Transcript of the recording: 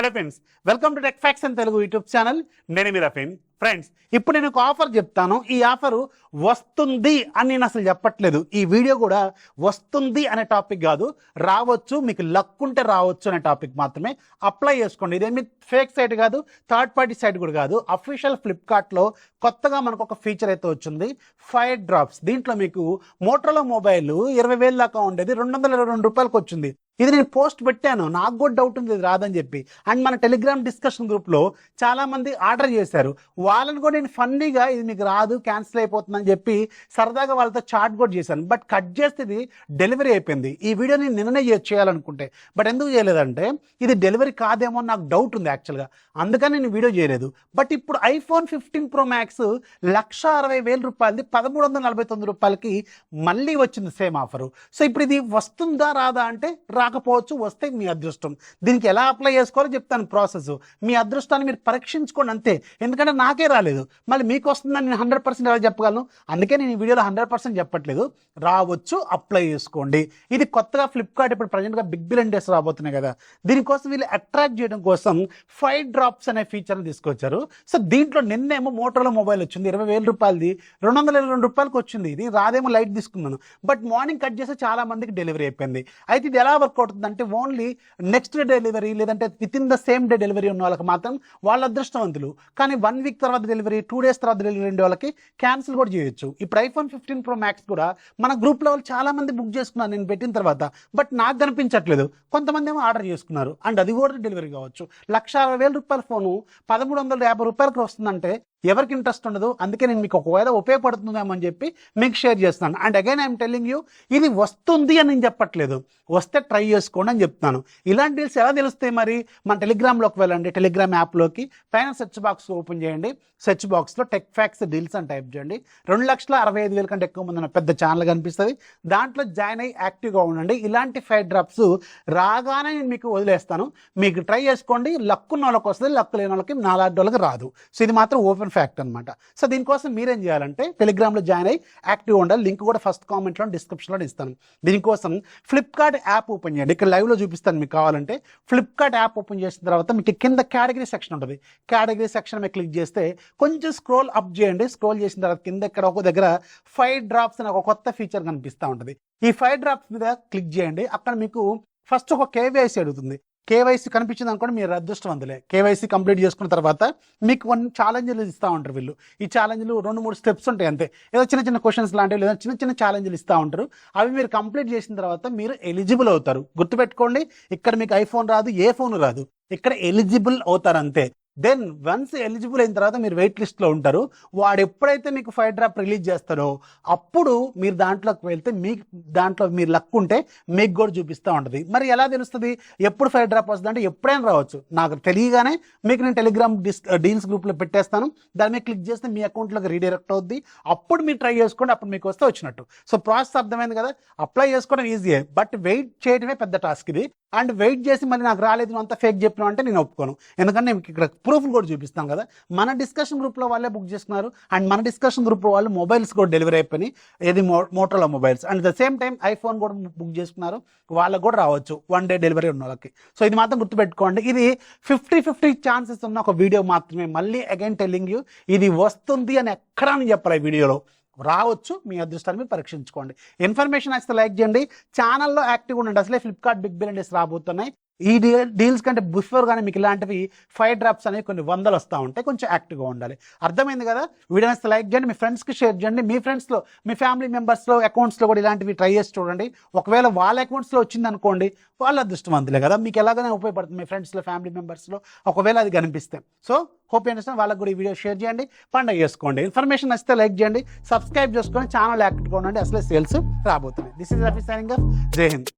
Hello friends, welcome to tech facts and Telugu YouTube channel. నేను మీ రఫీన్. Friends, ఇప్పుడు నేను ఒక ఆఫర్ చెప్తాను. ఈ ఆఫరు వస్తుంది అని నేను అసలు చెప్పట్లేదు. ఈ వీడియో కూడా వస్తుంది అనే టాపిక్ కాదు, రావచ్చు, మీకు లక్ ఉంటే రావచ్చు అనే టాపిక్ మాత్రమే. అప్లై చేసుకోండి. ఇదేమి ఫేక్ సైట్ కాదు, థర్డ్ పార్టీ సైట్ కూడా కాదు. అఫీషియల్ ఫ్లిప్కార్ట్లో కొత్తగా మనకు ఒక ఫీచర్ అయితే వచ్చింది, 5 drops. దీంట్లో మీకు మోటరోలా మొబైల్ 20,000 దాకా ఉండేది, 222 రూపాయలకు వచ్చింది. ఇది నేను పోస్ట్ పెట్టాను, నాకు కూడా డౌట్ ఉంది ఇది రాదని చెప్పి. అండ్ మన టెలిగ్రామ్ డిస్కషన్ గ్రూప్లో చాలామంది ఆర్డర్ చేశారు. వాళ్ళని కూడా నేను ఫన్నీగా ఇది మీకు రాదు, క్యాన్సిల్ అయిపోతుందని చెప్పి సరదాగా వాళ్ళతో చాట్ కూడా చేశాను. బట్ కట్ చేస్తే ఇది డెలివరీ అయిపోయింది. ఈ వీడియో నేను నిన్ననే చేయాలనుకుంటే, బట్ ఎందుకు చేయలేదంటే ఇది డెలివరీ కాదేమో నాకు డౌట్ ఉంది యాక్చువల్గా, అందుకని నేను వీడియో చేయలేదు. బట్ ఇప్పుడు iPhone 15 Pro Max 1,60,000 రూపాయలది 1,349 రూపాయలకి మళ్ళీ వచ్చింది సేమ్ ఆఫరు. సో ఇప్పుడు ఇది వస్తుందా రాదా అంటే రాకపోవచ్చు, వస్తే మీ అదృష్టం. దీనికి ఎలా అప్లై చేసుకోవాలో చెప్తాను ప్రాసెస్. మీ అదృష్టాన్ని మీరు పరీక్షించుకోండి అంతే. ఎందుకంటే నాకే రాలేదు, మళ్ళీ మీకు వస్తుందని నేను 100% ఎలా చెప్పగలను? అందుకే నేను ఈ వీడియోలో 100% చెప్పట్లేదు. రావచ్చు, అప్లై చేసుకోండి. ఇది కొత్తగా ఫ్లిప్కార్ట్ ఇప్పుడు ప్రజెంట్గా బిగ్ బిలియన్ డేస్ రాబోతున్నాయి కదా, దీనికోసం వీళ్ళు అట్రాక్ట్ చేయడం కోసం 5 drops అనే ఫీచర్ని తీసుకొచ్చారు. సో దీంట్లో నిన్నేమో మోటరోలా మొబైల్ వచ్చింది, 20,000 రూపాయలది 222 రూపాయలకు వచ్చింది. ఇది రాదేమో లైట్ తీసుకున్నాను, బట్ మార్నింగ్ కట్ చేస్తే చాలా మందికి డెలివరీ అయిపోయింది. అయితే ఇది ఎలా వర్క్ అవుతుంది అంటే ఓన్లీ నెక్స్ట్ డే డెలివరీ, లేదంటే with in the same day delivery ఉన్న వాళ్ళకి మాత్రం వాళ్ళ అదృష్టవంతులు. కానీ 1 week తర్వాత డెలివరీ, 2 days తర్వాత డెలివరీ ఉండే వాళ్ళకి క్యాన్సిల్ కూడా చేయొచ్చు. ఇప్పుడు iPhone 15 Pro Max కూడా మన గ్రూప్ లెవెల్ చాలా మంది బుక్ చేసుకున్నారు నేను పెట్టిన తర్వాత, బట్ నాకు కనిపించట్లేదు. కొంతమంది ఏమో ఆర్డర్ చేసుకున్నారు, అండ్ అది కూడా డెలివరీ కావచ్చు. 1,60,000 రూపాయల ఫోను 1,350 రూపాయలకి వస్తుందంటే ఎవరికి ఇంట్రెస్ట్ ఉండదు. అందుకే నేను మీకు ఒకవేళ ఉపయోగపడుతుందేమో అని చెప్పి మీకు షేర్ చేస్తున్నాను. And again I'm telling you, ఇది వస్తుంది అని నేను చెప్పట్లేదు, వస్తే ట్రై చేసుకోండి అని చెప్తాను. ఇలాంటి డీల్స్ ఎలా తెలుస్తాయి మరి? మన టెలిగ్రామ్లోకి వెళ్ళండి, టెలిగ్రామ్ యాప్లోకి పైన సెర్చ్ బాక్స్ ఓపెన్ చేయండి. సెర్చ్ బాక్స్లో టెక్ ఫ్యాక్ట్స్ డీల్స్ అని టైప్ చేయండి. 2,65,000 కంటే ఎక్కువ మంది పెద్ద ఛానల్ కనిపిస్తుంది, దాంట్లో జాయిన్ అయ్యి యాక్టివ్గా ఉండండి. ఇలాంటి 5 drops రాగానే నేను మీకు వదిలేస్తాను, మీకు ట్రై చేసుకోండి. లక్ ఉన్న వాళ్ళకి వస్తుంది, లక్ లేని వాళ్ళకి నాలాంటి వాళ్ళకి రాదు. సో ఇది మాత్రం ఓపెన్ ఫ్యాక్ట్ అనమాట. సో దీనికోసం మీరేం చేయాలంటే టెలిగ్రామ్లో జాయిన్ అయ్యి యాక్టివ్ ఉండాలి. లింక్ కూడా ఫస్ట్ కామెంట్లో డిస్క్రిప్షన్లో ఇస్తాను. దీనికోసం ఫ్లిప్కార్ట్ యాప్ ఓపెన్ చేయండి. ఇక్కడ లైవ్లో చూపిస్తాను మీకు కావాలంటే. ఫ్లిప్కార్ట్ యాప్ ఓపెన్ చేసిన తర్వాత మీకు కింద కేటగిరీ సెక్షన్ ఉంటుంది. కేటగిరీ సెక్షన్ మీద క్లిక్ చేస్తే కొంచెం స్క్రోల్ అప్ చేయండి. స్క్రోల్ చేసిన తర్వాత కింద ఇక్కడ ఒక దగ్గర 5 drops అని ఒక కొత్త ఫీచర్ కనిపిస్తూ ఉంటుంది. ఈ 5 drops మీద క్లిక్ చేయండి. అక్కడ మీకు ఫస్ట్ ఒక KYC అడుగుతుంది. KYC కనిపించింది అనుకోండి, మీరు అదృష్టవంతులే. KYC కంప్లీట్ చేసుకున్న తర్వాత మీకు కొన్ని ఛాలెంజ్లు ఇస్తూ ఉంటారు వీళ్ళు. ఈ ఛాలెంజ్లు 2-3 స్టెప్స్ ఉంటాయి అంతే. ఏదో చిన్న చిన్న క్వశ్చన్స్ లాంటివి లేదా చిన్న చిన్న ఛాలెంజ్లు ఇస్తూ ఉంటారు. అవి మీరు కంప్లీట్ చేసిన తర్వాత మీరు ఎలిజిబుల్ అవుతారు. గుర్తుపెట్టుకోండి, ఇక్కడ మీకు ఐఫోన్ రాదు, ఏ ఫోన్ రాదు, ఇక్కడ ఎలిజిబుల్ అవుతారు అంతే. దెన్ వన్స్ ఎలిజిబుల్ అయిన తర్వాత మీరు వెయిట్ లిస్ట్లో ఉంటారు. వాడు ఎప్పుడైతే మీకు 5 drop రిలీజ్ చేస్తారో అప్పుడు మీరు దాంట్లోకి వెళ్తే మీకు దాంట్లో మీరు లక్ ఉంటే మీకు కూడా చూపిస్తూ ఉంటుంది. మరి ఎలా తెలుస్తుంది ఎప్పుడు 5 drop వస్తుంది అంటే? ఎప్పుడైనా రావచ్చు. నాకు తెలియగానే మీకు నేను టెలిగ్రామ్ డీల్స్ గ్రూప్లో పెట్టేస్తాను. దాని మీద క్లిక్ చేస్తే మీ అకౌంట్లోకి రీడైరెక్ట్ అవుద్ది. అప్పుడు మీరు ట్రై చేసుకోండి, అప్పుడు మీకు వస్తే వచ్చినట్టు. సో ప్రాసెస్ అర్థమైంది కదా. అప్లై చేసుకోవడం ఈజీయే, బట్ వెయిట్ చేయడమే పెద్ద టాస్క్ ఇది. అండ్ వెయిట్ చేసి మళ్ళీ నాకు రాలేదు అంతా ఫేక్ చెప్పినా అంటే నేను ఒప్పుకోను. ఎందుకంటే నేను ఇక్కడ ప్రూఫ్లు కూడా చూపిస్తాను కదా. మన డిస్కషన్ గ్రూప్లో వాళ్ళే బుక్ చేసుకున్నారు, అండ్ మన డిస్కషన్ గ్రూప్ వాళ్ళు మొబైల్స్ కూడా డెలివరీ అయిపోయినాయి. ఏది Motorola mobiles. And the same time iPhone కూడా బుక్ చేసుకున్నారు, వాళ్ళకు కూడా రావచ్చు 1 day డెలివరీ ఉన్న వాళ్ళకి. సో ఇది మాత్రం గుర్తుపెట్టుకోండి. ఇది 50-50 ఛాన్సెస్ ఉన్న ఒక వీడియో మాత్రమే. మళ్ళీ అగైన్ టెల్లింగ్ యూ, ఇది వస్తుంది అని ఎక్కడా నేను చెప్పాలి ఈ వీడియోలో. రావచ్చు, మీ అదృష్టాన్ని మీరు పరీక్షించుకోండి. ఇన్ఫర్మేషన్ అయితే లైక్ చేయండి, ఛానల్లో యాక్టివ్గా ఉండండి. అసలే ఫ్లిప్కార్ట్ బిగ్ బిలియన్ డేస్ రాబోతున్నాయి. ఈ డీల్స్ కంటే బిఫోర్ కానీ మీకు ఇలాంటివి 5 drops అనేవి కొన్ని వందలు వస్తూ ఉంటాయి. కొంచెం యాక్టివ్గా ఉండాలి. అర్థమైంది కదా. వీడియో అయితే లైక్ చేయండి, మీ ఫ్రెండ్స్కి షేర్ చేయండి. మీ ఫ్రెండ్స్లో, మీ ఫ్యామిలీ మెంబర్స్లో అకౌంట్స్లో కూడా ఇలాంటివి ట్రై చేసి చూడండి. ఒకవేళ వాళ్ళ అకౌంట్స్లో వచ్చింది అనుకోండి, వాళ్ళ అదృష్టవంతులే కదా, మీకు ఎలాగైనా ఉపయోగపడుతుంది మీ ఫ్రెండ్స్లో, ఫ్యామిలీ మెంబర్స్లో ఒకవేళ అది కనిపిస్తే. So hope you understand. వాళ్ళకి కూడా ఈ వీడియో షేర్ చేయండి, పండుగ చేసుకోండి. ఇన్ఫర్మేషన్ నచ్చితే లైక్ చేయండి, సబ్స్క్రైబ్ చేసుకొని ఛానల్ యాక్టివ్గా ఉండండి. అసలే సేల్స్ రాబోతున్నాయి. This is Rafi signing off. జై హింద్.